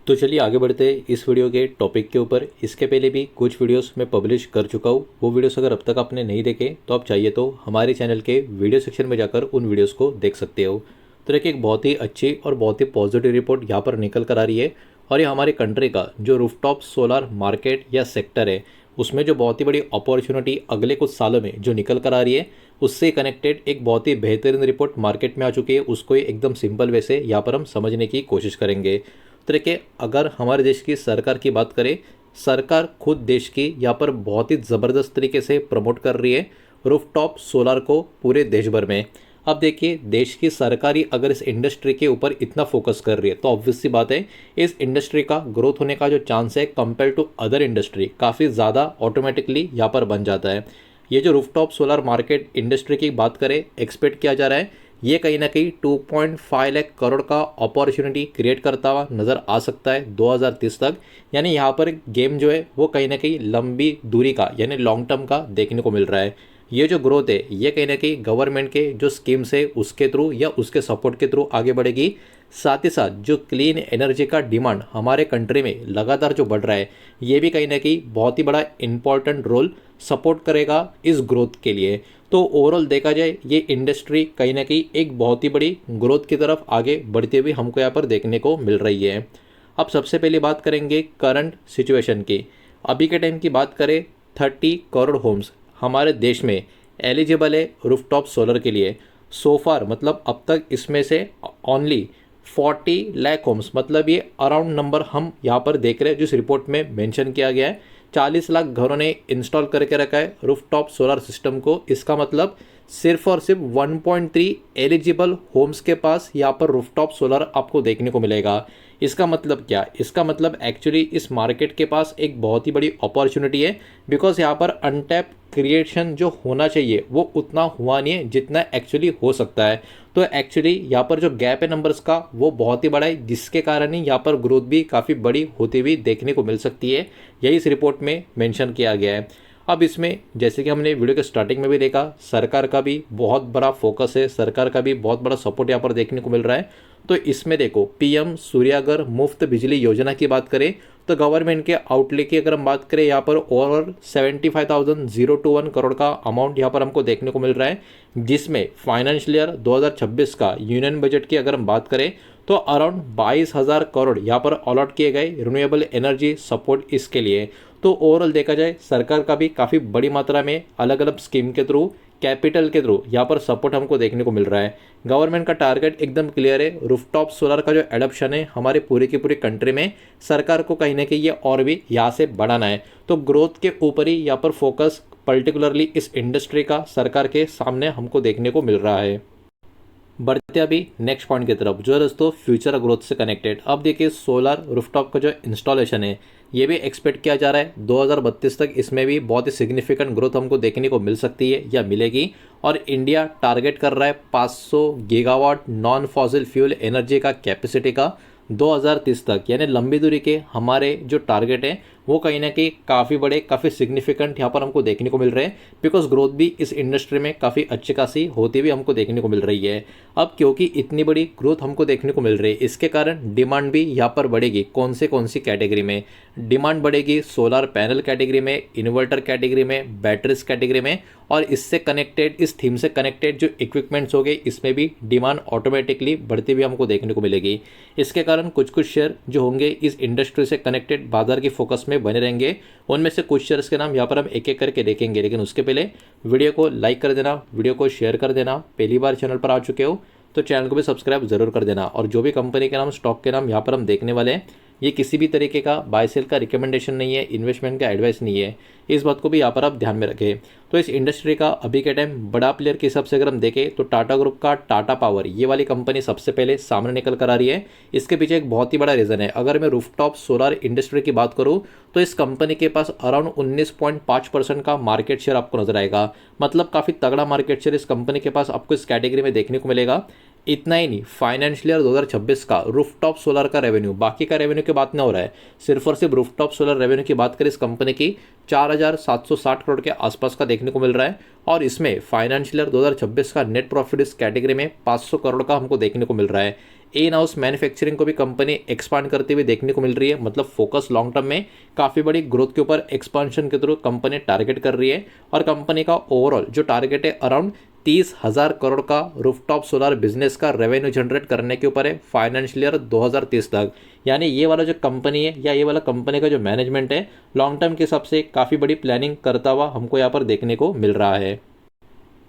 तो चलिए आगे बढ़ते हैं इस वीडियो के टॉपिक के ऊपर। इसके पहले भी कुछ वीडियोस मैं पब्लिश कर चुका हूँ। वो वीडियोस अगर अब तक आपने नहीं देखे तो आप चाहिए तो हमारे चैनल के वीडियो सेक्शन में जाकर उन वीडियोस को देख सकते हो। तो देखिए, एक बहुत ही अच्छी और बहुत ही पॉजिटिव रिपोर्ट यहाँ पर निकल कर आ रही है। और ये हमारे कंट्री का जो रूफटॉप सोलर मार्केट या सेक्टर है, उसमें जो बहुत ही बड़ी अपॉर्चुनिटी अगले कुछ सालों में जो निकल कर आ रही है, उससे कनेक्टेड एक बहुत ही बेहतरीन रिपोर्ट मार्केट में आ चुकी है। उसको एकदम सिंपल वे से यहाँ पर हम समझने की कोशिश करेंगे। तो देखिए, अगर हमारे देश की सरकार की बात करें, सरकार खुद देश की यहाँ पर बहुत ही ज़बरदस्त तरीके से प्रमोट कर रही है रूफटॉप सोलर को पूरे देश भर में। अब देखिए, देश की सरकार ही अगर इस इंडस्ट्री के ऊपर इतना फोकस कर रही है तो ऑब्वियस सी बात है, इस इंडस्ट्री का ग्रोथ होने का जो चांस है कंपेयर टू अदर इंडस्ट्री काफ़ी ज़्यादा ऑटोमेटिकली यहाँ पर बन जाता है। ये जो रूफटॉप सोलर मार्केट इंडस्ट्री की बात करें, एक्सपेक्ट किया जा रहा है ये कहीं ना कहीं 2.5 लाख करोड़ का अपॉर्चुनिटी क्रिएट करता हुआ नज़र आ सकता है 2030 तक। यानी यहाँ पर गेम जो है वो कहीं ना कहीं लंबी दूरी का यानी लॉन्ग टर्म का देखने को मिल रहा है। ये जो ग्रोथ है ये कहीं ना कहीं गवर्नमेंट के जो स्कीम्स है उसके थ्रू या उसके सपोर्ट के थ्रू आगे बढ़ेगी। साथ ही साथ जो क्लीन एनर्जी का डिमांड हमारे कंट्री में लगातार जो बढ़ रहा है, ये भी कहीं ना कहीं बहुत ही बड़ा इंपॉर्टेंट रोल सपोर्ट करेगा इस ग्रोथ के लिए। तो ओवरऑल देखा जाए, ये इंडस्ट्री कहीं ना कहीं एक बहुत ही बड़ी ग्रोथ की तरफ आगे बढ़ते हुए हमको यहाँ पर देखने को मिल रही है। अब सबसे पहले बात करेंगे करंट सिचुएशन की। अभी के टाइम की बात करें, 30 करोड़ होम्स हमारे देश में एलिजिबल है रूफटॉप सोलर के लिए। सोफार मतलब अब तक इसमें से ओनली 40 लाख होम्स, मतलब ये अराउंड नंबर हम यहाँ पर देख रहे हैं जिस रिपोर्ट में मेंशन किया गया है, 40 लाख घरों ने इंस्टॉल करके रखा है रूफटॉप सोलर सिस्टम को। इसका मतलब सिर्फ और सिर्फ 1.3 एलिजिबल होम्स के पास यहाँ पर रूफटॉप सोलर आपको देखने को मिलेगा। इसका मतलब क्या? इसका मतलब एक्चुअली इस मार्केट के पास एक बहुत ही बड़ी अपॉर्चुनिटी है, बिकॉज यहाँ पर अनटैप क्रिएशन जो होना चाहिए वो उतना हुआ नहीं है जितना एक्चुअली हो सकता है। तो एक्चुअली यहाँ पर जो गैप है नंबर्स का वो बहुत ही बड़ा है, जिसके कारण ही यहाँ पर ग्रोथ भी काफ़ी बड़ी होती हुई देखने को मिल सकती है। यही इस रिपोर्ट में मेंशन किया गया है। अब इसमें जैसे कि हमने वीडियो के स्टार्टिंग में भी देखा, सरकार का भी बहुत बड़ा फोकस है, सरकार का भी बहुत बड़ा सपोर्ट यहाँ पर देखने को मिल रहा है। तो इसमें देखो, पीएम सूर्यागर मुफ्त बिजली योजना की बात करें तो गवर्नमेंट के आउटले की अगर हम बात करें, यहाँ पर ओवरऑल 75,021 करोड़ का अमाउंट यहाँ पर हमको देखने को मिल रहा है, जिसमें फाइनेंशियल ईयर 2026 का यूनियन बजट की अगर हम बात करें तो अराउंड 22,000 करोड़ यहाँ पर अलॉट किए गए रिन्यूएबल एनर्जी सपोर्ट इसके लिए। तो ओवरऑल देखा जाए, सरकार का भी काफ़ी बड़ी मात्रा में अलग अलग स्कीम के थ्रू, कैपिटल के थ्रू यहाँ पर सपोर्ट हमको देखने को मिल रहा है। गवर्नमेंट का टारगेट एकदम क्लियर है, रूफटॉप सोलर का जो एडॉप्शन है हमारे पूरी की पूरी कंट्री में, सरकार को कहीं ना कहीं ये और भी यहाँ से बढ़ाना है। तो ग्रोथ के ऊपर ही यहाँ पर फोकस पर्टिकुलरली इस इंडस्ट्री का सरकार के सामने हमको देखने को मिल रहा है। बढ़ते अभी नेक्स्ट पॉइंट की तरफ, जो है दोस्तों फ्यूचर ग्रोथ से कनेक्टेड। अब देखिए, सोलर रूफटॉप का जो इंस्टॉलेशन है ये भी एक्सपेक्ट किया जा रहा है 2032 तक इसमें भी बहुत ही सिग्निफिकेंट ग्रोथ हमको देखने को मिल सकती है या मिलेगी। और इंडिया टारगेट कर रहा है 500 gigawatt non fossil fuel energy का कैपेसिटी का 2030 तक। यानी लंबी दूरी के हमारे जो टारगेट है वो कहीं ना कहीं काफ़ी बड़े, काफ़ी सिग्निफिकेंट यहाँ पर हमको देखने को मिल रहे हैं, बिकॉज ग्रोथ भी इस इंडस्ट्री में काफ़ी अच्छी खासी होती हुई हमको देखने को मिल रही है। अब क्योंकि इतनी बड़ी ग्रोथ हमको देखने को मिल रही है, इसके कारण डिमांड भी यहाँ पर बढ़ेगी। कौन सी कैटेगरी में डिमांड बढ़ेगी? सोलर पैनल कैटेगरी में, इन्वर्टर कैटेगरी में, बैटरीज कैटेगरी में, और इससे कनेक्टेड, इस थीम से कनेक्टेड जो इक्विपमेंट्स हो गए इसमें भी डिमांड ऑटोमेटिकली बढ़ती हुई हमको देखने को मिलेगी। इसके कारण कुछ शेयर जो होंगे इस इंडस्ट्री से कनेक्टेड बाजार की फोकस में बने रहेंगे। उनमें से कुछ शेयर्स के नाम यहाँ पर हम एक एक करके देखेंगे, लेकिन उसके पहले वीडियो को लाइक कर देना, वीडियो को शेयर कर देना। पहली बार चैनल पर आ चुके हो तो चैनल को भी सब्सक्राइब जरूर कर देना। और जो भी कंपनी के नाम, स्टॉक के नाम यहाँ पर हम देखने वाले हैं, ये किसी भी तरीके का बाय सेल का रिकमेंडेशन नहीं है, इन्वेस्टमेंट का एडवाइस नहीं है। इस बात को भी यहाँ पर आप ध्यान में रखें। तो इस इंडस्ट्री का अभी के टाइम बड़ा प्लेयर के हिसाब से अगर हम देखें तो टाटा ग्रुप का टाटा पावर, ये वाली कंपनी सबसे पहले सामने निकल कर आ रही है। इसके पीछे एक बहुत ही बड़ा रीज़न है। अगर मैं रूफटॉप सोलर इंडस्ट्री की बात करूँ तो इस कंपनी के पास अराउंड 19.5% का मार्केट शेयर आपको नजर आएगा। मतलब काफ़ी तगड़ा मार्केट शेयर इस कंपनी के पास आपको इस कैटेगरी में देखने को मिलेगा। इतना ही नहीं, फाइनेंशियल ईयर 2026 का रूफटॉप सोलर का रेवेन्यू, बाकी का रेवेन्यू की बात नहीं हो रहा है, सिर्फ और सिर्फ रूफटॉप सोलर रेवेन्यू की बात करें इस कंपनी की 4,760 करोड़ के आसपास का देखने को मिल रहा है। और इसमें फाइनेंशियल ईयर 2026 का नेट प्रॉफिट इस कैटेगरी में 500 करोड़ का हमको देखने को मिल रहा है। इन हाउस मैन्युफैक्चरिंग को भी कंपनी एक्सपांड करते हुए देखने को मिल रही है, मतलब फोकस लॉन्ग टर्म में काफ़ी बड़ी ग्रोथ के ऊपर एक्सपांशन के थ्रू कंपनी टारगेट कर रही है। और कंपनी का ओवरऑल जो टारगेट है अराउंड 30,000 करोड़ का रूफटॉप सोलर बिजनेस का रेवेन्यू जनरेट करने के ऊपर है फाइनेंशियल ईयर 2030 तक। यानी ये वाला जो कंपनी है या ये वाला कंपनी का जो मैनेजमेंट है लॉन्ग टर्म के हिसाब से काफ़ी बड़ी प्लानिंग करता हुआ हमको यहाँ पर देखने को मिल रहा है।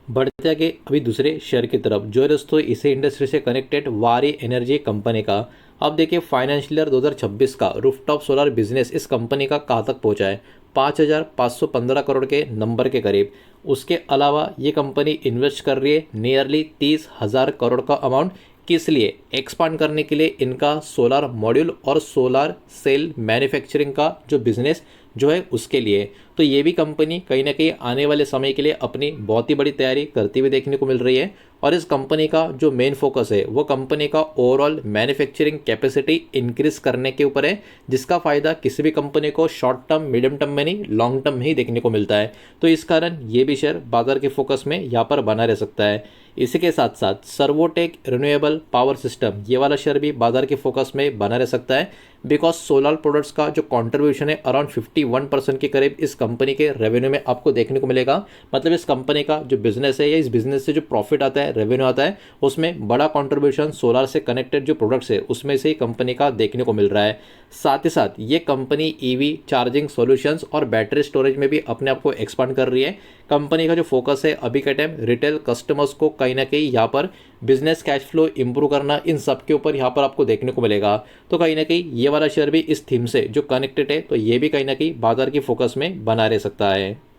बढ़ते आगे अभी दूसरे शेयर की तरफ, जो दोस्तों इसी इंडस्ट्री से कनेक्टेड वारी एनर्जी कंपनी का। अब देखिए फाइनेंशियल ईयर 2026 का रूफटॉप सोलर बिजनेस इस कंपनी का कहाँ तक पहुँचा है, 5,515 करोड़ के नंबर के करीब। उसके अलावा ये कंपनी इन्वेस्ट कर रही है नियरली 30,000 करोड़ का अमाउंट, किस लिए, एक्सपांड करने के लिए इनका सोलर मॉड्यूल और सोलर सेल मैन्युफैक्चरिंग का जो बिजनेस जो है उसके लिए। तो ये भी कंपनी कहीं ना कहीं आने वाले समय के लिए अपनी बहुत ही बड़ी तैयारी करती हुई देखने को मिल रही है। और इस कंपनी का जो मेन फोकस है वो कंपनी का ओवरऑल मैन्युफैक्चरिंग कैपेसिटी इंक्रीज करने के ऊपर है, जिसका फ़ायदा किसी भी कंपनी को शॉर्ट टर्म मीडियम टर्म में नहीं लॉन्ग टर्म में ही देखने को मिलता है। तो इस कारण ये भी शेयर बाजार के फोकस में यहाँ पर बना रह सकता है। इसी के साथ साथ सर्वोटेक रिन्यूएबल पावर सिस्टम, ये वाला शेयर भी बाजार के फोकस में बना रह सकता है, बिकॉज सोलर प्रोडक्ट्स का जो कंट्रीब्यूशन है अराउंड 51% के करीब इस कंपनी के रेवेन्यू में आपको देखने को मिलेगा। मतलब इस कंपनी का जो बिजनेस है या इस बिजनेस से जो प्रॉफिट आता है, रेवेन्यू आता है, उसमें बड़ा कंट्रीब्यूशन सोलर से कनेक्टेड जो प्रोडक्ट्स है उसमें से ही कंपनी का देखने को मिल रहा है। साथ ही साथ ये कंपनी ईवी चार्जिंग सॉल्यूशंस और बैटरी स्टोरेज में भी अपने आप को एक्सपांड कर रही है। कंपनी का जो फोकस है अभी के टाइम रिटेल कस्टमर्स को कहीं ना कहीं यहाँ पर बिजनेस कैश फ्लो इंप्रूव करना, इन सब के ऊपर यहाँ पर आपको देखने को मिलेगा। तो कहीं ना कहीं ये वाला शेयर भी इस थीम से जो कनेक्टेड है, तो ये भी कहीं ना कहीं बाजार की फोकस में बना रह सकता है।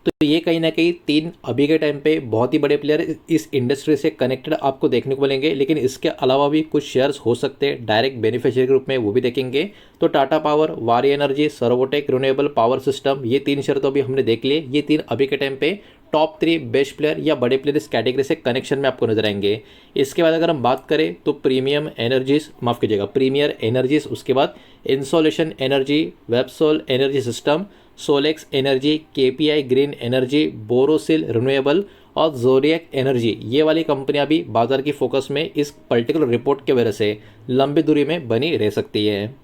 तो ये कहीं ना कहीं 3 अभी के टाइम पे बहुत ही बड़े प्लेयर इस इंडस्ट्री से कनेक्टेड आपको देखने को मिलेंगे। लेकिन इसके अलावा भी कुछ शेयर्स हो सकते हैं डायरेक्ट बेनिफिशियरी के रूप में, वो भी देखेंगे। तो टाटा पावर, वारी energy, Servotech renewable power system, ये 3 शेयर तो अभी हमने देख लिए। ये 3 अभी के टाइम पे टॉप 3 बेस्ट प्लेयर या बड़े प्लेयर इस कैटेगरी से कनेक्शन में आपको नजर आएंगे। इसके बाद अगर हम बात करें तो प्रीमियर एनर्जीज, उसके बाद Insolation Energy, Websol Energy System, Solex Energy, KPI Green Energy, Borosil renewable और जोरियक एनर्जी, ये वाली कंपनियां भी बाजार की फोकस में इस पर्टिकुलर रिपोर्ट के वजह से लंबी दूरी में बनी रह सकती है।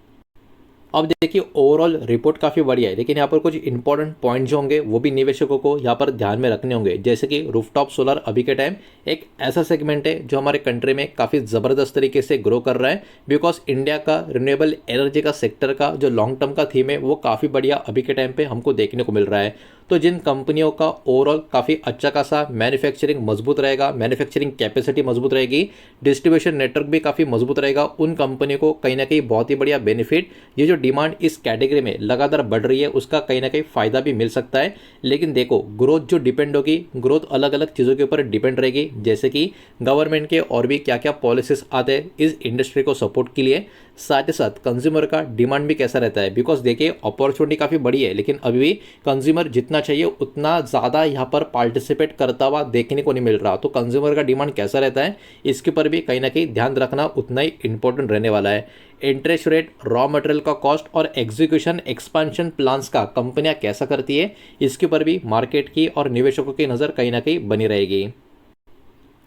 अब देखिए ओवरऑल रिपोर्ट काफ़ी बढ़िया है, लेकिन यहाँ पर कुछ इंपॉर्टेंट पॉइंट जो होंगे वो भी निवेशकों को यहाँ पर ध्यान में रखने होंगे। जैसे कि रूफटॉप सोलर अभी के टाइम एक ऐसा सेगमेंट है जो हमारे कंट्री में काफ़ी ज़बरदस्त तरीके से ग्रो कर रहा है, बिकॉज इंडिया का रिन्यूएबल एनर्जी का सेक्टर का जो लॉन्ग टर्म का थीम है वो काफ़ी बढ़िया अभी के टाइम पर हमको देखने को मिल रहा है। तो जिन कंपनियों का ओवरऑल काफ़ी अच्छा खासा मैन्युफैक्चरिंग मजबूत रहेगा, मैन्युफैक्चरिंग कैपेसिटी मजबूत रहेगी, डिस्ट्रीब्यूशन नेटवर्क भी काफ़ी मजबूत रहेगा, उन कंपनियों को कहीं ना कहीं बहुत ही बढ़िया बेनिफिट, ये जो डिमांड इस कैटेगरी में लगातार बढ़ रही है उसका कहीं ना कहीं फ़ायदा भी मिल सकता है। लेकिन देखो ग्रोथ जो डिपेंड होगी, ग्रोथ अलग अलग चीज़ों के ऊपर डिपेंड रहेगी, जैसे कि गवर्नमेंट के और भी क्या क्या पॉलिसीज आते हैं इस इंडस्ट्री को सपोर्ट के लिए, साथ ही साथ कंज्यूमर का डिमांड भी कैसा रहता है। बिकॉज देखिए अपॉर्चुनिटी काफ़ी बड़ी है, लेकिन अभी भी कंज्यूमर जितना चाहिए उतना ज़्यादा यहाँ पर पार्टिसिपेट करता हुआ देखने को नहीं मिल रहा। तो कंज्यूमर का डिमांड कैसा रहता है इसके ऊपर भी कहीं ना कहीं ध्यान रखना उतना ही इंपॉर्टेंट रहने वाला है। इंटरेस्ट रेट, रॉ मटेरियल का कॉस्ट और एग्जीक्यूशन एक्सपेंशन प्लान्स का कंपनियां कैसा करती है, इसके ऊपर भी मार्केट की और निवेशकों की नज़र कहीं ना कहीं बनी रहेगी।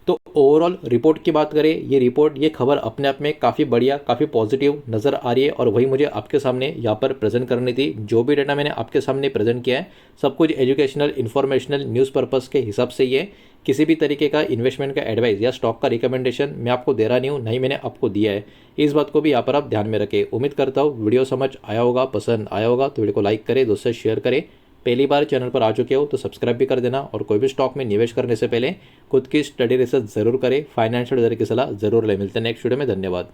तो ओवरऑल रिपोर्ट की बात करें, ये खबर अपने आप में काफ़ी बढ़िया, काफ़ी पॉजिटिव नज़र आ रही है और वही मुझे आपके सामने यहाँ पर प्रेजेंट करनी थी। जो भी डाटा मैंने आपके सामने प्रेजेंट किया है सब कुछ एजुकेशनल, इन्फॉर्मेशनल, न्यूज़ पर्पज़ के हिसाब से ही है। किसी भी तरीके का इन्वेस्टमेंट का एडवाइस या स्टॉक का रिकमेंडेशन मैं आपको दे रहा नहीं हूँ, नहीं मैंने आपको दिया है। इस बात को भी यहाँ पर आप ध्यान में रखें। उम्मीद करता हूँ वीडियो समझ आया होगा, पसंद आया होगा तो वीडियो को लाइक करें, दोस्तों से शेयर करें। पहली बार चैनल पर आ चुके हो तो सब्सक्राइब भी कर देना और कोई भी स्टॉक में निवेश करने से पहले खुद की स्टडी रिसर्च जरूर करें, फाइनेंशियल एडवाइजर की सलाह जरूर ले। मिलते हैं नेक्स्ट वीडियो में, धन्यवाद।